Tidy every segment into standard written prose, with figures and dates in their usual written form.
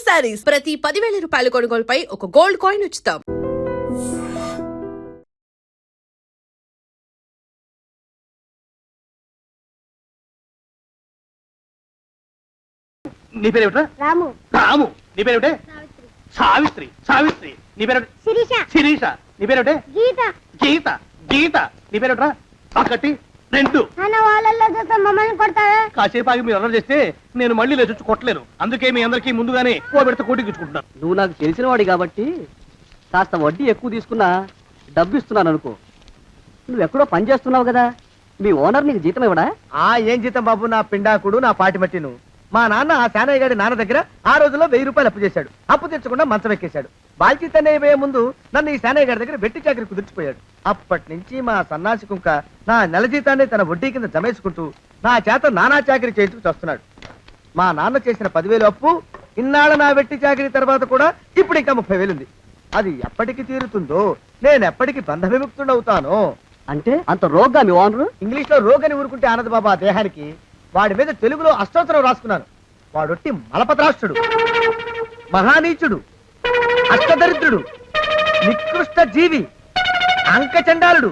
శారీస్ ప్రతి 10,000 రూపాయల కొనుగోలుపై ఒక గోల్డ్ కాయిన్ ఉచితం. నీ పేరేమిట్రా? రాము. రాము. నీ పేరేమిటే? సావిత్రి. సావిత్రి. నీ పేరు? శిరీష. శిరీష. నీ పేరేమిటే? గీత. గీత. గీత. నీ పేరేమిట్రా? ఒకటి రెండు. అన్న వాళ్ళల్లో చూస్తే మమ్మల్ని కొడతావా? కాసేపు ఆగి మీరు అల్లరి చేస్తే నేను మళ్ళీ లేచొచ్చి కొట్టలేను. అందుకే మీ అందరికీ ముందుగానే ఓ పెడితే కోటించుకుంటున్నాను. నువ్వు నాకు తెలిసిన వాడి కాబట్టి కాస్త వడ్డీ ఎక్కువ తీసుకున్నా డబ్బు ఇస్తున్నాను అనుకో. నువ్వు ఎక్కడో పని చేస్తున్నావు కదా, మీ ఓనర్ నీకు జీతం ఇవ్వడా? ఏం జీతం బాబు, నా పిండాకుడు, నా పాటి మట్టిను. మా నాన్న ఆ శానయ్య గారి నాన్న దగ్గర ఆ రోజుల్లో 1000 రూపాయలు అప్పు చేశాడు. అప్పు తెచ్చకుండా మంచం ఎక్కేశాడు. బాల్చితనే వేయ ముందు నన్ను ఈ శానయ్య గారి దగ్గర వెట్టి చాకరి కుదిర్చిపోయాడు. అప్పటి నుంచి మా సన్నాసి కుంక నా నెల జీతాన్ని తన వడ్డీ కింద జమేసుకుంటూ నా చేత నానా చాకరీ చేయించుకు వస్తున్నాడు. మా నాన్న చేసిన 10,000 అప్పు ఇన్నాళ్ళ నా వెట్టి చాకరీ తర్వాత కూడా ఇప్పుడు ఇంకా 30,000 ఉంది. అది ఎప్పటికి తీరుతుందో, నేను ఎప్పటికి బంధ విముక్తుడవుతానో. అంటే అంత రోగ్గా మీ ఓనరు? ఇంగ్లీష్ లో రోగని ఊరుకుంటే ఆనంద్ బాబా ఆ దేహానికి. వాడి మీద తెలుగులో అష్టోత్తరం రాసుకున్నాను. వాడొట్టి మలపత్రాష్ట్రుడు, మహానీచుడు, అష్టదరిద్రుడు, నికృష్ట జీవి, అంకచండాలుడు,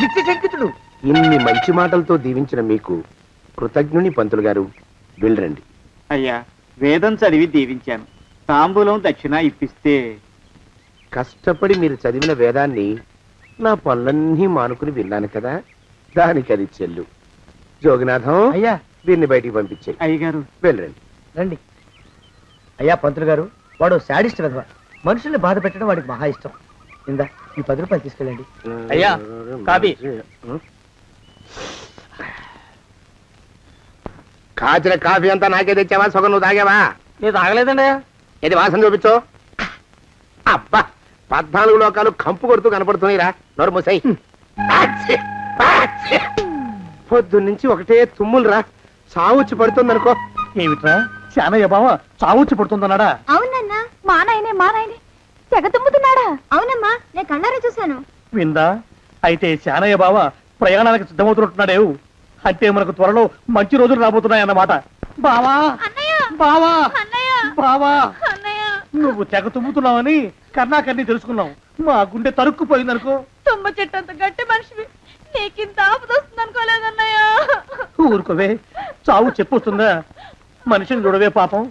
నిత్యశంకితుడు. ఇన్ని మంచి మాటలతో దీవించిన మీకు కృతజ్ఞుని పంతులు గారు. వెళ్ళరండి. అయ్యా, వేదం చదివి దీవించాను. తాంబూలం దక్షిణ ఇప్పిస్తే. కష్టపడి మీరు చదివిన వేదాన్ని నా పనులన్నీ మానుకుని విన్నాను కదా, దానికి అది చెల్లు. జోగినాథం, అయ్యా దీన్ని బయటికి పంపించాయి. అయ్యగారు వెళ్ళరండి. రండి. అయ్యా పంతులు గారు, వాడు శాడిస్ట్ విధవ. మనుషుల్ని బాధ పెట్టడం వాడికి మహా ఇష్టం. ఇందా ఈ 10 రూపాయలు తీసుకెళ్ళండి. అయ్యా, కాఫీ. కాచిన కాఫీ అంతా నాకే తెచ్చావా? సగం నువ్వు తాగావా? నేను తాగలేదండి. ఇది వాసన చూపించు. అబ్బా, 14 లోకాలు కంపు కొడుతూ కనపడుతున్నాయిరా. నోరు మూసాయి. పొద్దున్నుంచి ఒకటే తుమ్ములురా. సావుచ్చి పడుతుంది అనుకో. ఏమిట్రా శానయ్య బావ చావుచ్చి పడుతుందన్నాడా? అవునన్నా, మా నాయనే తెగ తుమ్ముతున్నాడా? అవునమ్మా, నేను కన్నారా చూశాను. విందా? అయితే శానయ్య బావ ప్రయాణానికి సిద్ధమవుతున్నట్టున్నాడేవు. అంటే మనకు త్వరలో మంచి రోజులు రాబోతున్నాయన్నమాట. బావా, బావా, బావా, నువ్వు తెగ తుమ్ముతున్నావని కర్ణాకర్ణి తెలుసుకున్నావు. మా గుండె తరుక్కుపోయిందనుకో. తుమ్మ చెట్టు అంత గట్టి మనిషివి, నీకింత ఆపదొస్తుంది అనుకోలేదన్నయ్య. ఊరుకోవే, చావు చెప్పొస్తుందా? మనిషిని చూడవే పాపం,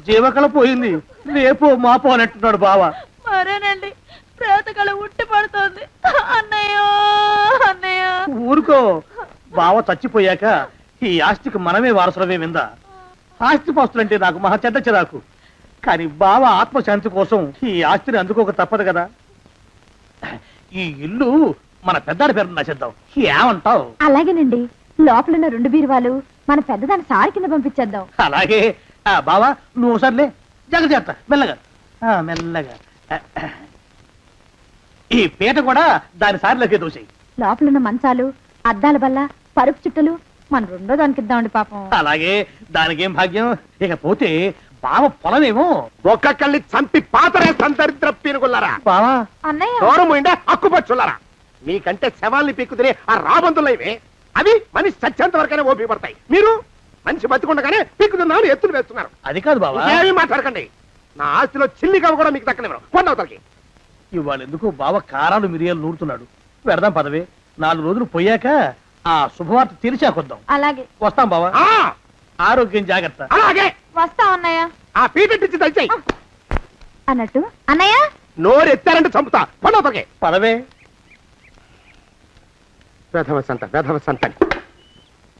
జీవకళ పోయింది. రేపో మాపో అన్నట్టున్నాడు బావ. మరేనండి, ప్రేతకళ ఉట్టి పడుతోంది అన్నయ్యో. అన్నయ్య ఊరుకో, బావ చచ్చిపోయాక ఈ ఆస్తికి మనమే వారసులమే. విందా? ఆస్తిపాస్తులంటే నాకు మహా చెడ్డ చిరాకు. కానీ బావ ఆత్మశాంతి కోసం ఈ ఆస్తిని అందుకోక తప్పదు కదా. ఈ ఇల్లు మన పెద్దాడి పేరు నచ్చేద్దాం. ఏమంటావు? అలాగేనండి, లోపలున్న 2 బీరువాలు మన పెద్దదాన్ని సారి కింద పంపించేద్దాం. అలాగే. బావా, నువ్వు సర్లే, జాగ్రత్త, మెల్లగా మెల్లగా. ఈ పీట కూడా దాని సారిలోకి దూసేయి. లోపలున్న మంచాలు, అద్దాల బల్ల, పరుపు చుట్టలు మన 2వ దానికి ఇద్దామండి పాపం. అలాగే, దానికేం భాగ్యం. ఇకపోతే బావ పొలమేమో ఒక్కొక్కళ్ళని చంపి పాతరే సంతరిద్ర పీనుకున్నారా. బావా, అన్నయ్య దూరం పోయిండే అక్కుపచ్చులారా. మీకంటే శవాల్ని పీక్కుతినే ఆ రాబందులైవే. అవి మనిషి చచ్చేంత వరకనే ఓపి పడతాయి. మీరు మనిషి బతికుండగానే పీక్కుతున్నామని ఎత్తులు వేస్తున్నారు. అది కాదు బావా. ఏమీ మాట్లాడకండి. నా ఆస్తిలో చిల్లిగా కూడా మీకు దక్కనివ్వరు. కొండవతలకి. ఇవాళ ఎందుకు బావ కారాలు మిరియాలు నూరుతున్నాడు. పెడదాం పదవే. 4 రోజులు పోయాక ఆ శుభవార్త తెలిసాకొద్దాం. అలాగే వస్తాం బావా. ఆరోగ్యం జాగ్రత్త. అలాగే. వస్తాం అన్నయ్య. ఆ పీటెట్టించి దయచేయి. అన్నట్టు అన్నయ్య, నోరు ఎత్తారంటే చంపుతా. కొండవతలకి. పదవే. వేధవ సంతానం.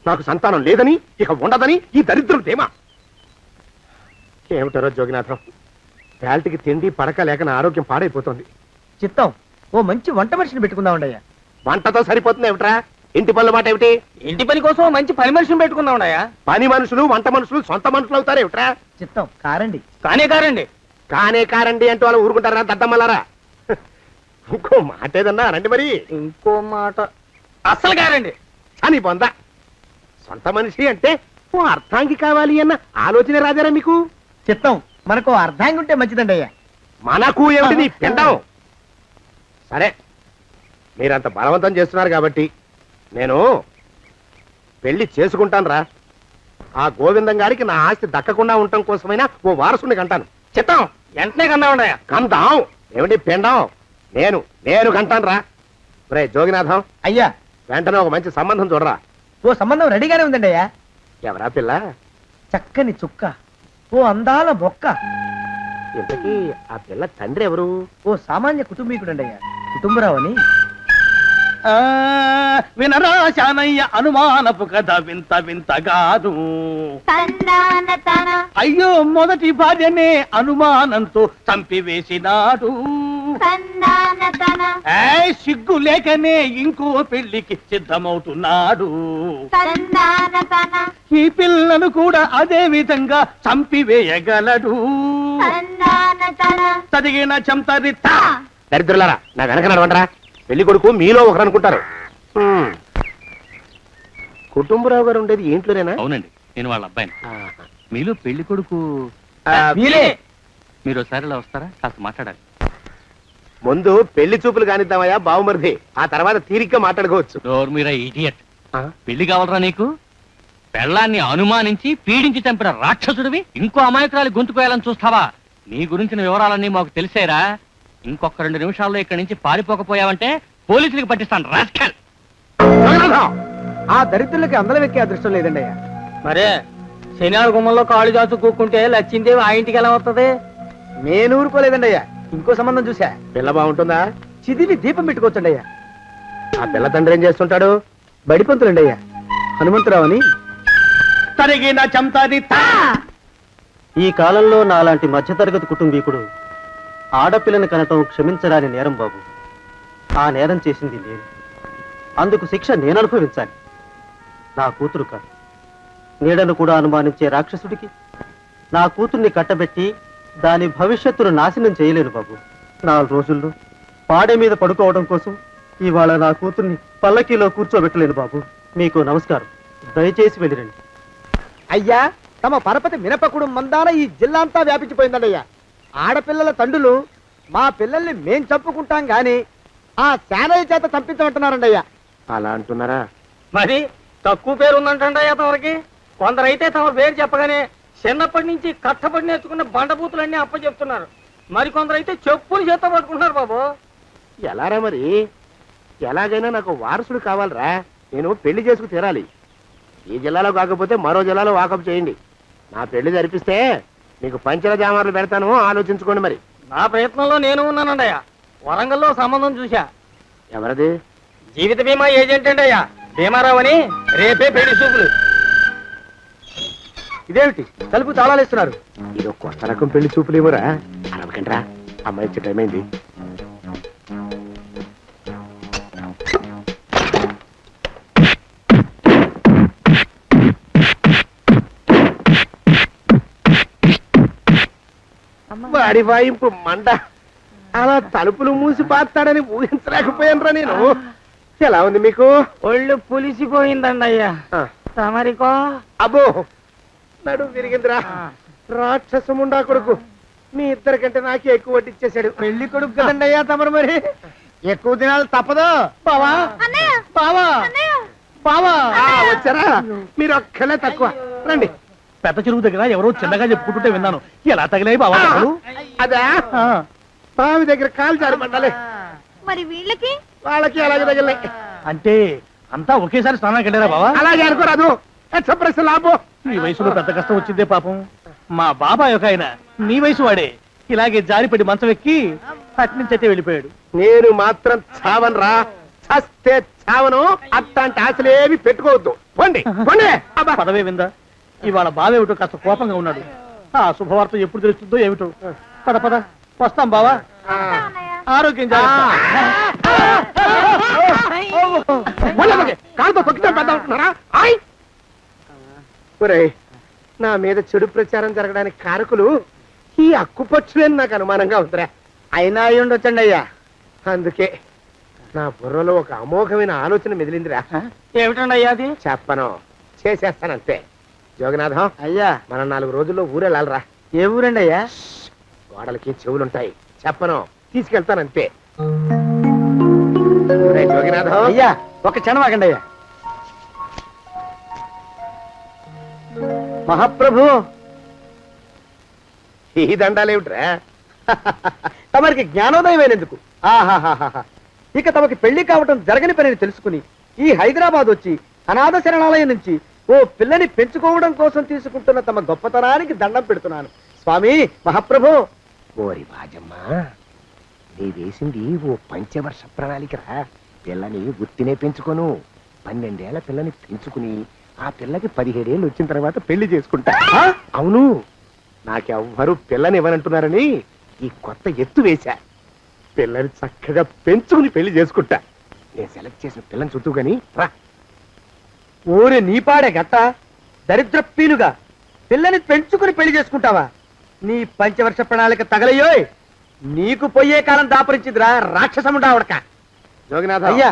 నాకు సంతానం లేదని, ఇక ఉండదని ఈ దరిద్రులు ధీమా. ఏమిటారో జోగినాథం, వేల్టికి తిండి పడక లేక నా ఆరోగ్యం పాడైపోతుంది. చిత్తం, ఓ మంచి వంట మనిషిని పెట్టుకుందామండి అయ్యా. వంటతో సరిపోతుంది ఏమిట్రా? ఇంటి పనుల మాట ఏమిటి? ఇంటి పని కోసం మంచి పని మనిషిని పెట్టుకున్నావున్నాయా? పని మనుషులు, వంట మనుషులు సొంత మనుషులు అవుతారు ఏమిట్రా? చిత్తం, కారండి. కారండి. కారండి అంటూ వాళ్ళు ఊరుకుంటారా దద్దమ్మలారా? ఇంకో మాట ఏదన్నా రండి మరి. ఇంకో మాట అస్సలు కారండి అని పొందా. సొంత మనిషి అంటే ఓ అర్థాంగి కావాలి అన్న ఆలోచన రాజారా మీకు? చిత్తం, మనకు అర్ధాంగి ఉంటే మంచిదండి అయ్యా. మనకు ఏమిటి నీ పిండం? సరే, మీరంత బలవంతం చేస్తున్నారు కాబట్టి నేను పెళ్లి చేసుకుంటాను రా. ఆ గోవిందం గారికి నా ఆస్తి దక్కకుండా ఉండటం కోసమైనా ఓ వారసుని కంటాను. చిత్తం వెంటనే కన్నా ఉండయా కందాం ఏమిటి పిండం నేను కంటాను రా రే జోగినాథం అయ్యా వెంటనే ఒక మంచి సంబంధం చూడరా ఓ సంబంధం రెడీగానే ఉందండి అయ్యా. ఎవరా పిల్ల చక్కని చుక్క, ఓ అందాల బొక్క, ఇంతకీ ఆ పిల్ల తండ్రి ఎవరు? ఓ సామాన్య కుటుంబీకుడండి అయ్యా, కుటుంబరావు అని. వినరా శానయ్య అనుమానపు కథ వింత వింతగాదు. అయ్యో మొదటి భార్యనే అనుమానంతో చంపివేసినాడు. సిగ్గు లేకనే ఇంకో పెళ్లికి సిద్ధమవుతున్నాడు. ఈ పిల్లను కూడా అదే విధంగా చంపివేయగలడు. చదివిన చంతరిత దరిద్రులారా నా వెనక నడవంటరా. పెళ్లి కొడుకు మీలో ఒకరు అనుకుంటారు. కుటుంబరావు గారు ఉండేది ఏంట్లోనేనా? అవునండి, నేను వాళ్ళ అబ్బాయిని. ఆహా. మీలో పెళ్లి కొడుకు మీరే మీరు ఒకసారి ఇలా వస్తారా? కాస్త మాట్లాడాలి. ముందు పెళ్లి చూపులు కానిద్దామయ్యా బావుమరిది, ఆ తర్వాత తీరిగ్గా మాట్లాడుకోవచ్చు. డోర్ మీరా ఇడియట్. ఆ? పెళ్లి కావాలరా నీకు? పెళ్ళాన్ని అనుమానించి పీడించి చంపిన రాక్షసుడివి ఇంకో అమాయకురాలి గొంతుకోయాలని చూస్తావా? నీ గురించిన వివరాలన్నీ మాకు తెలిసేరా. ఇంకొక 2 నిమిషాల్లో ఇక్కడి నుంచి పారిపోకపోయావంటే పోలీసులకు పట్టిస్తాను. రాస్కల్. జగన్నాథం! ఆ దరిద్రులకి అందలం ఎక్కే అదృష్టం లేదండి అయ్యా. మరే శనివారం గుమ్మంలో కాళ్ళు దాచు కూకుంటే లచ్చిందేవి ఆ ఇంటికి ఎలా వస్తుంది? నేను ఊరుకోలేదండి అయ్యా, ఇంకో సంబంధం చూసా. పిల్ల బాగుంటుందా? చిదివి దీపం పెట్టుకోవచ్చండి అయ్యా. ఆ పిల్ల తండ్రి ఏం చేస్తుంటాడు? బడిపంతులండి అయ్యా, హనుమంతరావు అని. తరిగిన చంతరిత ఈ కాలంలో నాలాంటి మధ్యతరగతి కుటుంబీకుడు ఆడపిల్లని కనటం క్షమించరాని నేరం బాబు. ఆ నేరం చేసింది నేను, అందుకు శిక్ష నేను అనుభవించాలి. నా కూతురు కాదు, నీడను కూడా అనుమానించే రాక్షసుడికి నా కూతుర్ని కట్టబెట్టి దాని భవిష్యత్తును నాశనం చేయలేను బాబు. 4 రోజుల్లో పాడే మీద పడుకోవడం కోసం ఇవాళ నా కూతుర్ని పల్లకీలో కూర్చోబెట్టలేను బాబు. మీకు నమస్కారం, దయచేసి వెళ్ళిరండి. అయ్యా, తమ పరపతి మినపకుడు మందాన ఈ జిల్లా అంతా వ్యాపించిపోయిందండి అయ్యా. ఆడపిల్లల తండ్రులు మా పిల్లల్ని మేం చంపుకుంటాం గాని ఆ శానయ్య చేత చంపించమంటున్నారండి అయ్యా. అలా అంటున్నారా? మరి తక్కువ పేరు ఉందంటండి తమరికి. కొందరైతే తమ పేరు చెప్పగానే చిన్నప్పటి నుంచి కట్టబడి నేర్చుకున్న బండబూతులన్నీ అప్పచెప్తున్నారు. మరి కొందరైతే చెప్పులు చేత పట్టుకుంటున్నారు బాబు. ఎలారా మరి? ఎలాగైనా నాకు వారసుడు కావాలరా. నేను పెళ్లి చేసుకు తీరాలి. ఈ జిల్లాలో కాకపోతే మరో జిల్లాలో వాకప్ చేయండి. నా పెళ్లి జరిపిస్తే మీకు పంచల జామార్లు పెడతాను, ఆలోచించుకోండి. మరి నా ప్రయత్నంలో నేను ఉన్నానండి అయ్యా. వరంగల్లో సంబంధం చూశా. ఎవరది? జీవిత బీమా ఏజెంట్ అండి అయ్యా, భీమారావు అని. రేపే పెళ్లి చూపులు. ఇదేమిటి తలుపు తాళాలేస్తున్నారు? ఇది కొత్త రకం పెళ్లి చూపులేమోరా. అరవకండ్రా, అమ్మాయి ఇచ్చే టైం అయింది. వాడి వాయింపు మండ. అలా తలుపులు మూసి పాతాడని ఊహించలేకపోయానురా నేను. ఎలా ఉంది మీకు? ఒళ్ళు పులిసిపోయిందండి అయ్యా. ఆ, తమరికో? అబ్బో నడు విరిగిందిరా. రాక్షసముండా కొడుకు మీ ఇద్దరికంటే నాకే ఎక్కువ వడ్డిచ్చేశాడు. పెళ్లి కొడుకు కదండి అయ్యా తమరు, మరి ఎక్కువ దినాలు తప్పదు. బావా బావా బావా వచ్చారా? మీరు ఒక్కలే తక్కువ. రండి. పెద్ద చెరువు దగ్గర ఎవరో చిన్నగా చెప్పుకుంటుంటే విన్నాను. ఎలా తగిలాయి బావా? అదా బావి దగ్గర కాలు జారి పడ్డాలే. మరి వీళ్ళకి వాళ్ళకి అలాగే తగిలినాయి. అంటే అంతా ఒకేసారి స్నానానికి వెళ్ళారా బావా? అలాగే అనుకోరాదు. ఎక్స్ప్రెస్ లాభో. ఈ వయసులో పెద్ద కష్టం వచ్చిందే పాపం. మా బాబాయ్ ఒక ఆయన నీ వయసు వాడే ఇలాగే జారిపడి మంచం ఎక్కి అట్నుంచైతే వెళ్ళిపోయాడు. నేను మాత్రం చావను రా. చస్తే చావను. అట్లాంటి ఆశలేమి పెట్టుకోవద్దు. పోండి పోండి. అబ్బా. పదవే విందా. ఇవాళ బావేమిటో కాస్త కోపంగా ఉన్నాడు. ఆ శుభవార్త ఎప్పుడు తెలుస్తుందో ఏమిటో. పద పద వస్తాం బావా. ఆరోగ్యం జాగ్రత్త. కాలుతో తొక్కితే పెద్ద ఉంటున్నారా? ఒరేయ్, నా మీద చెడు ప్రచారం జరగడానికి కారకులు ఈ అక్కుపక్షులని నాకు అనుమానంగా ఉందిరా. అయినా అయి ఉండొచ్చండి అయ్యా. అందుకే నా బుర్రలో ఒక అమోఘమైన ఆలోచన మెదిలిందిరా. ఏమిటండి అయ్యా అది? చెప్పను, చేసేస్తానంతే. జోగనాథం అయ్యా, మనం 4 రోజుల్లో ఊరెళ్ళాలరా. ఏ ఊరండి అయ్యా? గోడలకి చెవులుంటాయి. చెప్పను, తీసుకెళ్తానంతే. ఒరేయ్ జోగినాథం. అయ్యా, ఒక క్షణం ఆగండి అయ్యా. మహాప్రభు, ఈ దండాలేమిట్రా? తమరికి జ్ఞానోదయమైనందుకు ఆహాహాహా. ఇక తమకి పెళ్లి కావటం జరగని పనిని తెలుసుకుని ఈ హైదరాబాద్ వచ్చి అనాథ శరణాలయం నుంచి ఓ పిల్లని పెంచుకోవడం కోసం తీసుకుంటున్న తమ గొప్పతనానికి దండం పెడుతున్నాను స్వామి మహాప్రభు. ఓరి బాజమ్మా, నీ వేసింది ఓ పంచవర్ష ప్రణాళికరా. పిల్లని గుర్తినే పెంచుకోను, 12 ఏళ్ల పిల్లని పెంచుకుని ఆ పిల్లకి 17 ఏళ్ళు వచ్చిన తర్వాత పెళ్లి చేసుకుంటా. అవును, నాకెవ్వరూ పిల్లని ఇవ్వనంటున్నారని ఈ కొత్త ఎత్తు వేశా. పిల్లని చక్కగా పెంచుకుని పెళ్లి చేసుకుంటా. నేను సెలెక్ట్ చేసిన పిల్లని చుట్టూ గాని రా. ఓరే నీపాడే గట్ట దరిద్ర పీనుగా పిల్లని పెంచుకుని పెళ్లి చేసుకుంటావా? నీ పంచవర్ష ప్రణాళిక తగలయ్యోయ్. నీకు పోయే కాలం దాపరించిందిరా రాక్షసముడా ఉడక. జోగినాథ, అయ్యా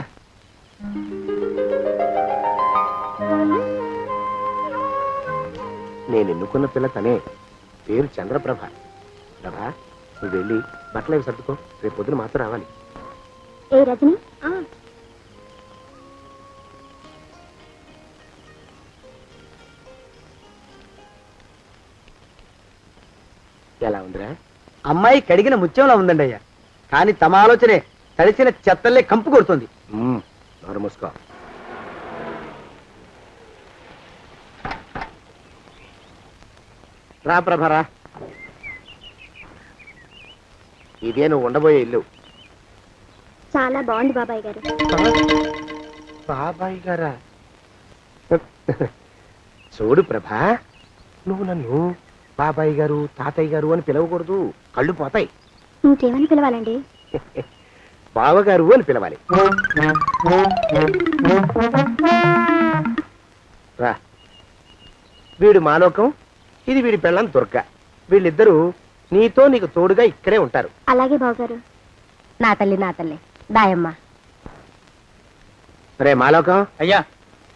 నేను ఎన్నుకున్న పిల్ల తనే. పేరు చంద్రప్రభ. ప్రభ, నువ్వు వెళ్ళి బట్టలు అవి సర్దుకో, రేపు పొద్దున మాత్రం రావాలి. ఏ రజని ఎలా ఉందిరా? అమ్మాయి కడిగిన ముత్యంలా ఉందండి అయ్యా. కానీ తమ ఆలోచనే తడిసిన చెత్తల్లే కంపు కొడుతుంది. నోరు మూసుకో. రా ప్రభరా, ఇదే నువ్వు ఉండబోయే ఇల్లు. చాలా బాగుంది బాబాయ్ గారు. బాబాయ్ గారా? చూడు ప్రభా, నువ్వు నన్ను బాబాయ్ గారు తాతయ్య గారు అని పిలవకూడదు, కళ్ళు పోతాయి. ఇంకేమని పిలవాలండి? బావగారు అని పిలవాలి. రా, వీడు మాలోకం, ఇది వీడి పెళ్ళం దుర్గ. వీళ్ళిద్దరూ నీతో నీకు తోడుగా ఇక్కడే ఉంటారు. అలాగే బావగారు. నా తల్లి నా తల్లి దాయమ్మ. రే మాలోకం, అయ్యా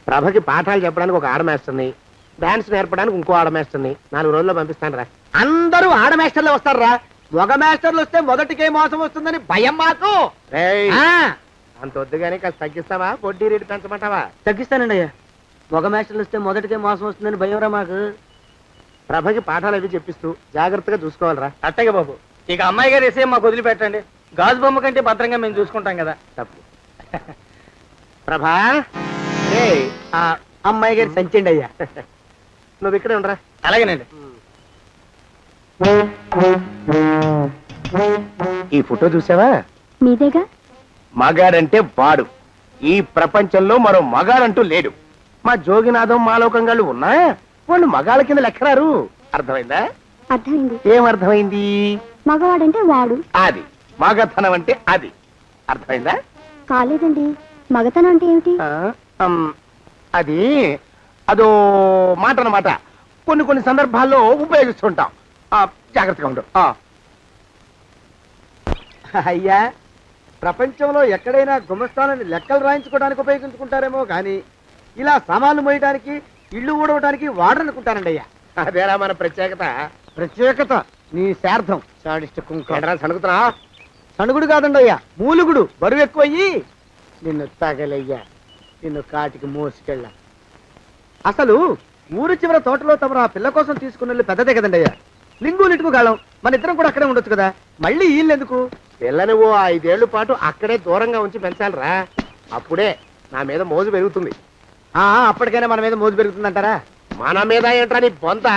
ప్రభకి పాఠాలు చెప్పడానికి ఒక ఆడమేస్తుంది, డాన్స్ నేర్పడానికి ఇంకో ఆడమేస్తుంది. 4 రోజుల్లో పంపిస్తాను రా. అందరూ ఆడ మాస్టర్లు వస్తారా? మగ మాస్టర్లు వస్తే మొదటికే మోసం వస్తుందని భయం మాకు. రేయ్, ఆ, అంత వద్దుగానే కాస్త తగ్గిస్తావా? వడ్డీ రేటు పెంచమంటావా? తగ్గిస్తానండి అయ్యా. మగ మాస్టర్లు వస్తే మొదటికే మోసం వస్తుందని భయం రా మాకు. ప్రభకి పాఠాలు అవి చెప్పిస్తూ జాగ్రత్తగా చూసుకోవాలరా. అట్టగే బాబు. ఇక అమ్మాయి గారు వేసే మాకు వదిలిపెట్టండి. గాజు బొమ్మ కంటే భద్రంగా మేము చూసుకుంటాం కదా. తప్పు. ప్రభా, రేయ్, ఆ అమ్మాయి గారి సంచండి అయ్యా. నువ్వు ఇక్కడే ఉండరా. అలాగేనండి. ఈ ఫోటో చూసావా? మీదేగా. మగాడంటే వాడు. ఈ ప్రపంచంలో మరో మగాడంటూ లేడు. మా జోగినాథం మాలోకంగాళ్ళు ఉన్నా వాళ్ళు మగాళ్ళ కింద లెక్కరారు. అర్థమైందా? అర్థమైంది. ఏం అర్థమైంది? మగవాడంటే వాడు. అది మగతనం అంటే అది. అర్థమైందా? కాలేదండి. మగతనం అంటే ఏమిటి? అది అదో మాట అన్నమాట. కొన్ని సందర్భాల్లో ఉపయోగిస్తుంటాం. జాగ్రత్తగా ఉండు. అయ్యా, ప్రపంచంలో ఎక్కడైనా గుమస్థానాన్ని లెక్కలు రాయించుకోవడానికి ఉపయోగించుకుంటారేమో కానీ ఇలా సామాన్లు మోయడానికి ఇల్లు ఊడవడానికి వాడరనుకుంటానండి అయ్యా. అదేరా మన ప్రత్యేకత. ప్రత్యేకత నీ శార్థం సాడిస్ట్ కుంక. ఎడరా సణుకుతున్నా? సణుగుడు కాదండి అయ్యా, మూలుగుడు. బరువు ఎక్కువయ్యి నిన్ను తగలయ్యా, నిన్ను కాటికి మోసుకెళ్ళ. అసలు ఊరు చివర తోటలో తమరు ఆ పిల్ల కోసం తీసుకున్న పెద్దదే కదండి అయ్యా. లింగు లిటుకు గాలం. మన ఇద్దరం కూడా అక్కడే ఉండొచ్చు కదా. మళ్ళీ వీళ్ళు ఎందుకు? పిల్లని ఓ 5 ఏళ్ల పాటు అక్కడే దూరంగా ఉంచి పెంచాలిరా. అప్పుడే నా మీద మోజు పెరుగుతుంది. అప్పటికైనా మన మీద మోజు పెరుగుతుందంటారా? మన మీద ఏంట్రా నీ బొంత?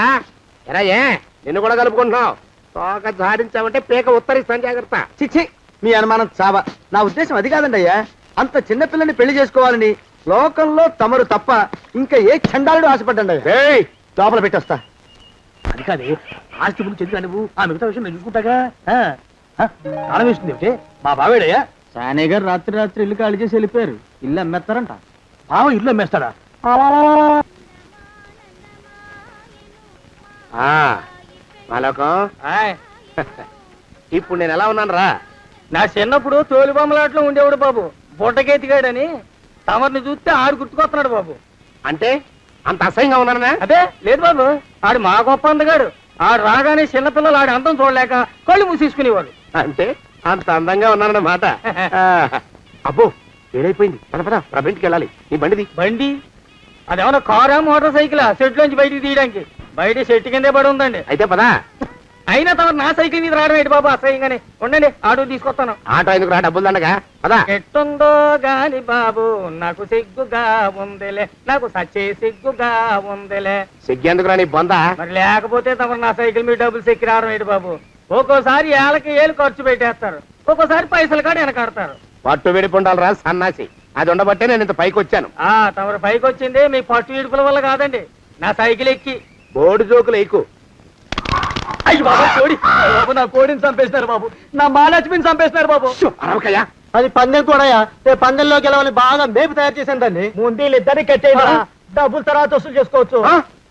ఎరా, ఏ నిన్ను కూడా కలుపుకుంటున్నావు? తోక జాడించావంటే పీక ఉత్తరిస్తాను, జాగ్రత్త. చిచ్చి, మీ అనుమానం చావా. నా ఉద్దేశం అది కాదండి అయ్యా. అంత చిన్న పిల్లని పెళ్లి చేసుకోవాలని లోకంలో తమరు తప్ప ఇంకా ఏ చండాలుడు ఆశపడ్డండి అయ్యా. ఏయ్, లోపల పెట్టొస్తా. అది కాదే, ఆస్తి ముందు చెందుగా నువ్వు ఆ మిగతా విషయం నేను చూసుకుంటాగా. తాళం వేస్తుంది ఏమిటి? మా బావేడయ్యా. సానే గారు రాత్రి ఇల్లు ఖాళీ చేసి వెళ్ళిపోయారు. ఇల్లు అమ్మేస్తారంట. బావ ఇల్లు అమ్మేస్తాడా? మాలోకం, ఇప్పుడు నేను ఎలా ఉన్నాను రా? నా చిన్నప్పుడు తోలు బొమ్మలాట్లో ఉండేవాడు బాబు, బుట్టకెత్తిగాడని. తమరిని చూస్తే ఆడు గుర్తుకొస్తున్నాడు బాబు. అంటే అంత అసహ్యంగా ఉన్నానా? అదే లేదు బాబు, ఆడు మా గొప్ప అందగాడు. ఆడు రాగానే చిన్నపిల్లలు ఆడి అందం చూడలేక కళ్ళు మూసేసుకునేవాడు. అంటే అంత అందంగా ఉన్నానన్నమాట. అబ్బో, ఏడైపోయింది. పద పద, ప్రభింటికి వెళ్ళాలి. నీ బండిది. బండి అదేమన్నా కారా మోటార్ సైకిల్ సెట్లోంచి బయటికి తీయడానికి? బయట చెట్టు కిందే పడి ఉందండి. అయితే పదా. అయినా తమరు నా సైకిల్ మీద రావడం ఏంటి బాబు అసహ్యంగానే ఉండండి ఆటో తీసుకొస్తాను ఆటో ఎందుకు రా, డబ్బులు దండగా అదా. ఎట్టుందో గాని బాబు నాకు సిగ్గుగా ఉందిలే, నాకు సచ్చే సిగ్గుగా ఉందిలే. సిగ్గెందుకు రా నీ బొంద. మరి లేకపోతే తమరు నా సైకిల్ మీద డబ్బులు సెక్కి రావడం ఏంటి బాబు? ఒక్కోసారి ఏళ్ళకి ఏళ్ళు ఖర్చు పెట్టేస్తారు, ఒక్కోసారి పైసలు కాడ వెనకాడతారు. పట్టు విడిపుండాలి రా సన్నాసి, అది ఉండబట్టే నేను ఇంత పైకి వచ్చాను. తమరు పైకి వచ్చింది మీ పట్టు ఇడుపుల వల్ల కాదండి, నా సైకిల్ ఎక్కి. బోర్డు జోకులు ఎక్కువ. అయ్యి బాబు కోడి, బాబు నా కోడిని చంపేసినారు బాబు, నా మహాలక్ష్మిని చంపేసినారు బాబు. అరవకయ్యా. అది పందెం కూడా పందెంలో గెలవని బాగా మేపు తయారు చేశాను దాన్ని. ముందు వీళ్ళిద్దరిని కట్టేయండి, డబ్బులు తర్వాత వసూలు చేసుకోవచ్చు.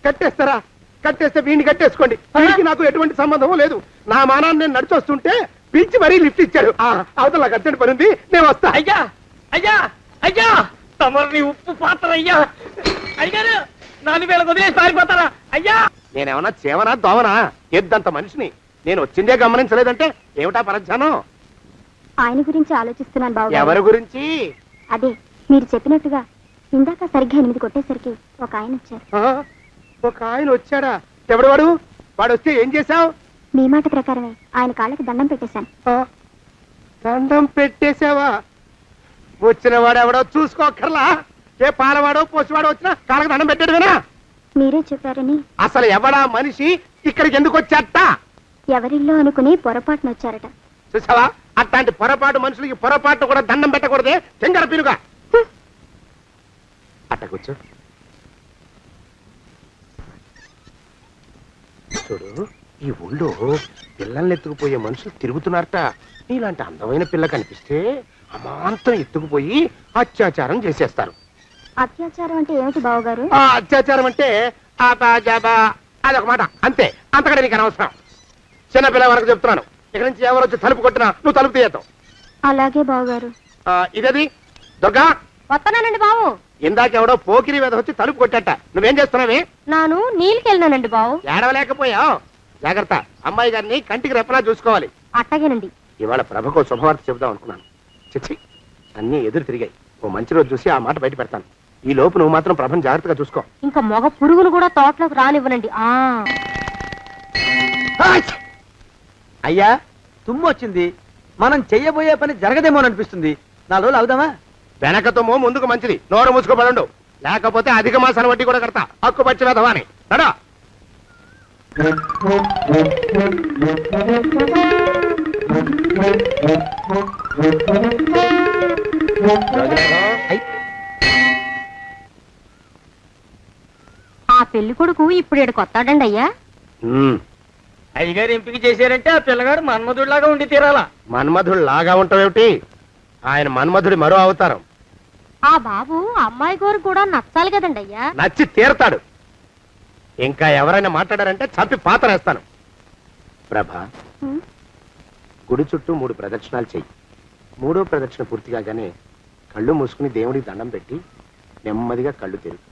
కట్టేస్తారా? కట్టేస్తే వీడిని కట్టేసుకోండి, వీడికి నాకు ఎటువంటి సంబంధం లేదు. నా మానాన్ని నేను నడిచొస్తుంటే పిలిచి మరీ లిఫ్ట్ ఇచ్చాడు. అవతల నాకు అర్జెంట్ పని ఉంది, నేను వస్తా. అయ్యా అయ్యా అయ్యా, తమరిని ఉప్పు పాత్ర అయ్యా. అయ్యారు నాన్న వేళ వదిలేసి పారిపోతారా అయ్యా? నేనేమన్నా చేవనా దోవనా? ఎద్దంత మనిషిని నేను వచ్చిందే గమనించలేదంటే ఏమిటా పరధ్యానం? ఆయన గురించి ఆలోచిస్తున్నాను బాబు. ఎవరి గురించి? అదే మీరు చెప్పినట్టుగా ఇందాక సరిగ్గా 8 కొట్టేసరికి ఒక ఆయన వచ్చారు. ఒక ఆయన వచ్చాడా? ఎవడు వాడు? వాడు వస్తే ఏం చేశావు? మీ మాట ప్రకారమే ఆయన కాళ్ళకి దండం పెట్టేశాను. దండం పెట్టేశావా? వచ్చిన వాడు ఎవడో చూసుకోకర్లా? ఏ పాలవాడో పోసివాడో వచ్చినా కాళ్ళకి దండం పెట్టాడువేనా? మీరే చెప్పారని. అసలు ఎవడా మనిషి ఇక్కడికి ఎందుకు వచ్చాట? ఎవరిల్లో అనుకుని పొరపాటున వచ్చారట. చూసావా, అట్లాంటి పొరపాటు మనుషులకి పొరపాటు కూడా దండం పెట్టకూడదే, చెంగర పినుగా. అట్ట కూర్చో. చూడు, ఈ ఊళ్ళో పిల్లల్ని ఎత్తుకుపోయే మనుషులు తిరుగుతున్నారట. నీలాంటి అందమైన పిల్ల కనిపిస్తే అమాంతం ఎత్తుకుపోయి అత్యాచారం చేసేస్తారు. అత్యాచారం అంటే ఏమిటి బావగారు? ఆ అత్యాచారం అంటే అదొక మాట అంతే, అంతకంటే నీకు అనవసరం. చిన్నపిల్ల వరకు చెప్తున్నాను, ఇక్కడి నుంచి ఎవరు వచ్చి తలుపు కొట్టినా నువ్వు తలుపు తీయతావు. అలాగే బావగారు. ఇదేది దుర్గా? వస్తున్నానండి బావు. ఇందాకెవడో పోకిరి మీద వచ్చి తలుపు కొట్టట, నువ్వేం చేస్తున్నావే? నాను నీళ్ళకెళ్ళినానండి బావు. ఏడవలేకపోయావు? జాగ్రత్త, అమ్మాయి గారిని కంటికి రెప్పలా చూసుకోవాలి. అట్టగేనండి. ఇవాళ ప్రభకు శుభవార్త చెబుదాం అనుకున్నాను. చిచ్చి, అన్నీ ఎదురు తిరిగాయి. ఓ మంచి రోజు చూసి ఆ మాట బయట పెడతాను. ఈ లోపు నువ్వు మాత్రం ప్రభను జాగ్రత్తగా చూసుకో. ఇంకా మగ పురుగును కూడా తోటలోకి రానివ్వనండి. అయ్యా తుమ్ము వచ్చింది, మనం చెయ్యబోయే పని జరగదేమో అనిపిస్తుంది. 4 రోజులు అవుదామా? వెనకతోమో ముందుకు మంచిది, నోరు మూసుకోబడండు, లేకపోతే అధిక మాసాల వడ్డీ కూడా కడతా. హక్కు పచ్చి వేధవాని నడా. ఆ పెళ్లి కొడుకు ఇప్పుడు ఈడకు వస్తాడండి అయ్యా. అయ్యగారు ఎంపిక చేశారంటే ఆ పిల్లగాడు మన్మధుడిలాగా ఉండి తీరాలా. మన్మధుడు లాగా ఉంటావేమిటి? ఆయన మన్మధుడి మరో అవతారం. ఆ బాబు అమ్మాయి గోరు కూడా నచ్చాలి కదండి అయ్యా. నచ్చి తీరతాడు. ఇంకా ఎవరైనా మాట్లాడారంటే చంపి పాతరేస్తాను. ప్రభా, గుడి చుట్టూ 3 ప్రదక్షిణాలు చెయ్యి. 3వ ప్రదక్షిణ పూర్తి కాగానే కళ్ళు మూసుకుని దేవుడికి దండం పెట్టి నెమ్మదిగా కళ్ళు తెరుగు.